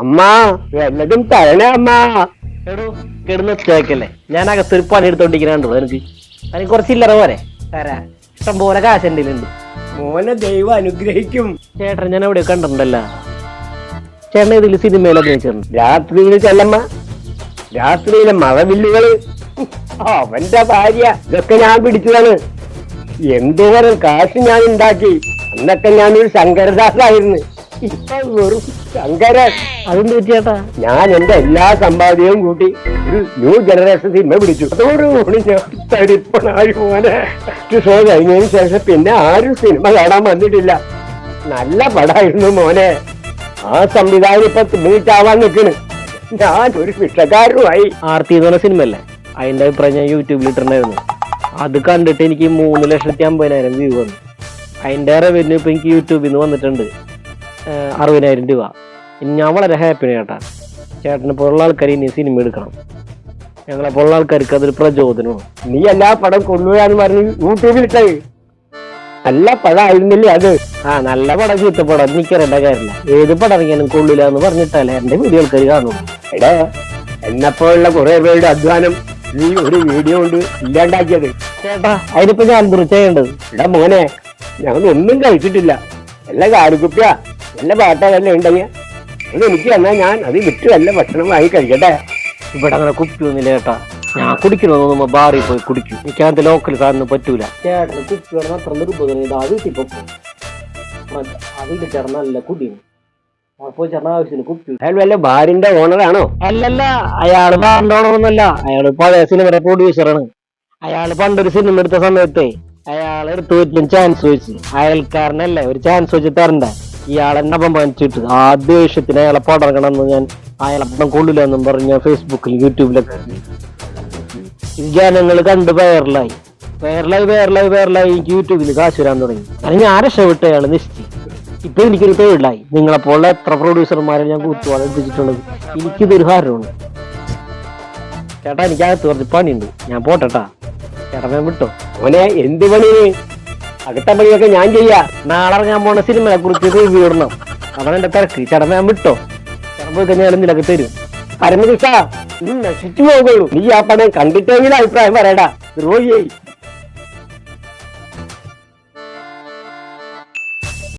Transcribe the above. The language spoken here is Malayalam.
അമ്മ വല്ലതും തരണേ അമ്മ. എടോ കിടന്ന് കേക്കല്ലേ, ഞാൻ അകത്തൊരു പണി എടുത്തോണ്ടിരിക്കണുണ്ടോ എനിക്ക്? അതിന് കുറച്ചില്ലറ പോരെ തരാ, ഇഷ്ടം പോലെ കാശ് എൻ്റെ ഉണ്ട്. മോനെ ദൈവം അനുഗ്രഹിക്കും. ചേട്ടൻ ഞാൻ എവിടെ കണ്ടിട്ടുണ്ടല്ലോ, ചേട്ടൻ ഇതിൽ സിനിമയിൽ അഭിനയിച്ചിട്ടുണ്ട്. രാത്രിയിൽ ചെല്ലമ്മ, രാത്രിയിലെ മഴവില്ലുകള്, അവന്റെ ഭാര്യ, ഇതൊക്കെ ഞാൻ പിടിച്ചതാണ്. എന്തോരം കാശ് ഞാൻ ഉണ്ടാക്കി. അന്നൊക്കെ ഞാനൊരു ശങ്കരദാസായിരുന്നു, ഇപ്പൊ വെറും ശങ്കരൻ. അതെന്ത് പറ്റിയേട്ടാ? ഞാൻ എന്റെ എല്ലാ സമ്പാദ്യവും കൂട്ടി ഒരു ന്യൂ ജനറേഷൻ സിനിമ പിടിച്ചു. അതോടുകൂടി ഞാൻ തരിപ്പണായി. മോനെ ഷോ കഴിഞ്ഞതിന് ശേഷം പിന്നെ ആരും സിനിമ കാണാൻ വന്നിട്ടില്ല. നല്ല പടമായിരുന്നു മോനെ. ആ സംവിധാനം ഇപ്പൊ മീറ്റാവാൻ നിൽക്കണ്. ഞാൻ ഒരു ഭിക്ഷക്കാരനുമായി. ആർത്തി എന്ന് പറഞ്ഞ സിനിമ അല്ലേ, അതിന്റെ അഭിപ്രായം ഞാൻ യൂട്യൂബിൽ ഇട്ടിട്ടുണ്ടായിരുന്നു. അത് കണ്ടിട്ട് എനിക്ക് 3,50,000 വ്യൂ വന്നു. അതിന്റെ റവന്യൂ ഇപ്പൊ എനിക്ക് യൂട്യൂബിൽ നിന്ന് വന്നിട്ടുണ്ട് 60,000 രൂപ. ഇനി ഞാൻ വളരെ ഹാപ്പിയാണ് ചേട്ടാ. ചേട്ടനെ പോലുള്ള ആൾക്കാർ ഇനി സിനിമ എടുക്കണം. ഞങ്ങളെ പോലുള്ള ആൾക്കാർക്ക് അതൊരു പ്രചോദനമാണ്. നീ എല്ലാ പടം കൊണ്ടുപോയാന്ന് പറഞ്ഞ് യൂട്യൂബിൽ ഇട്ടത് നല്ല പടമായിരുന്നില്ലേ അത്? നല്ല പടം ചീത്ത പടം എനിക്കറിയേണ്ട കാര്യമില്ല. ഏത് പടം ഇറങ്ങിയാലും കൊള്ളില്ല എന്ന് പറഞ്ഞിട്ടല്ലേ എന്റെ വീഡിയോ ആൾക്കാർ കാണുള്ളൂ. എടേ, എന്നെപ്പോലുള്ള കുറെ പേരുടെ അധ്വാനം നീ ഒരു വീഡിയോ കൊണ്ട് ഇല്ലാണ്ടാക്കിയത്. ചേട്ടാ അതിനിപ്പോ ഞാൻ എന്ത് ചെയ്യേണ്ടത്? എടാ മോനെ, ഞങ്ങളൊന്നും കഴിച്ചിട്ടില്ല. വല്ല കാലുകുപ്പിയാ വല്ല പാട്ട വല്ല ഉണ്ടെങ്കിൽ അത് എനിക്ക് തന്നാൽ ഞാൻ അത് വിറ്റ് വല്ല ഭക്ഷണം വാങ്ങി കഴിക്കട്ടെ. ഇവിടെ അങ്ങനെ കുപ്പിയൊന്നുമില്ല ചേട്ടാ. ഞാൻ കുടിക്കണമെന്ന് ബാറിൽ പോയി കുടിക്കും. എനിക്ക് അങ്ങനത്തെ ലോക്കൽ സാധനം പറ്റൂല. ചേട്ടന് കുപ്പി വേണം അത്ര നിർബന്ധം. അത് വീട്ടിൽ ചേട്ടൻ നല്ല കുടിയും പോയി ചേട്ടൻ ആവശ്യത്തിന് കുപ്പി. അയാൾ വല്ല ബാറിന്റെ ഓണറാണോ? അല്ലല്ല, അയാള് ബാറിന്റെ ഓണറൊന്നല്ല. അയാള് പഴയ സിനിമയുടെ പ്രൊഡ്യൂസറാണ്. അയാള് പണ്ടൊരു സിനിമ എടുത്ത സമയത്തെ അയാൾ എടുത്തു വെച്ചും ചാൻസ് വെച്ച്, അയൽക്കാരനല്ലേ ഒരു ചാൻസ് വെച്ച് തരണ്ട. ഇയാളെന്നെ അപമാനിച്ചിട്ട് ആ ദേഷ്യത്തിന് അയാളെ പടം ഇറങ്ങണമെന്ന് ഞാൻ അയാളെ പടം കൊള്ളില്ല എന്നും പറഞ്ഞ് ഞാൻ ഫേസ്ബുക്കിൽ യൂട്യൂബിലൊക്കെ ജനങ്ങൾ കണ്ട് വൈറലായി എനിക്ക് യൂട്യൂബിൽ കാശ് വരാൻ തുടങ്ങി. അങ്ങനെ ഞാൻ രക്ഷപ്പെട്ട് അയാൾ നിശ്ചയി. ഇപ്പൊ എനിക്കൊരു തൊഴിലായി. നിങ്ങളെപ്പോലുള്ള എത്ര പ്രൊഡ്യൂസർമാരെ ഞാൻ കൂത്തുവാളെ എത്തിച്ചിട്ടുള്ളത്. എനിക്കിതൊരു കാരണമാണ് ചേട്ടാ. എനിക്കകത്ത് കുറച്ച് പണിയുണ്ട്, ഞാൻ പോട്ടെട്ടാ. ചേട്ടാ ഞാൻ വിട്ടോ? മോനെ എന്ത് പണി? അകത്ത പണിയൊക്കെ ഞാൻ ചെയ്യാ. നാളെ ഇറങ്ങാൻ പോണ സിനിമയെ കുറിച്ച് റിവ്യൂ ഇടണം. അതാണ് എന്റെ തിരക്ക്. ചേട്ടാ ഞാൻ വിട്ടോ? ചേട്ടൻ പോയി കഴിഞ്ഞാൽ എന്തിനൊക്കെ തരും. പരമകൃഷ്ണ, നീ നശിച്ചു പോകുള്ളൂ. നീ ആ പണം കണ്ടിട്ടെങ്കിലും അഭിപ്രായം പറയടാ. ദ്രോഹിയായി.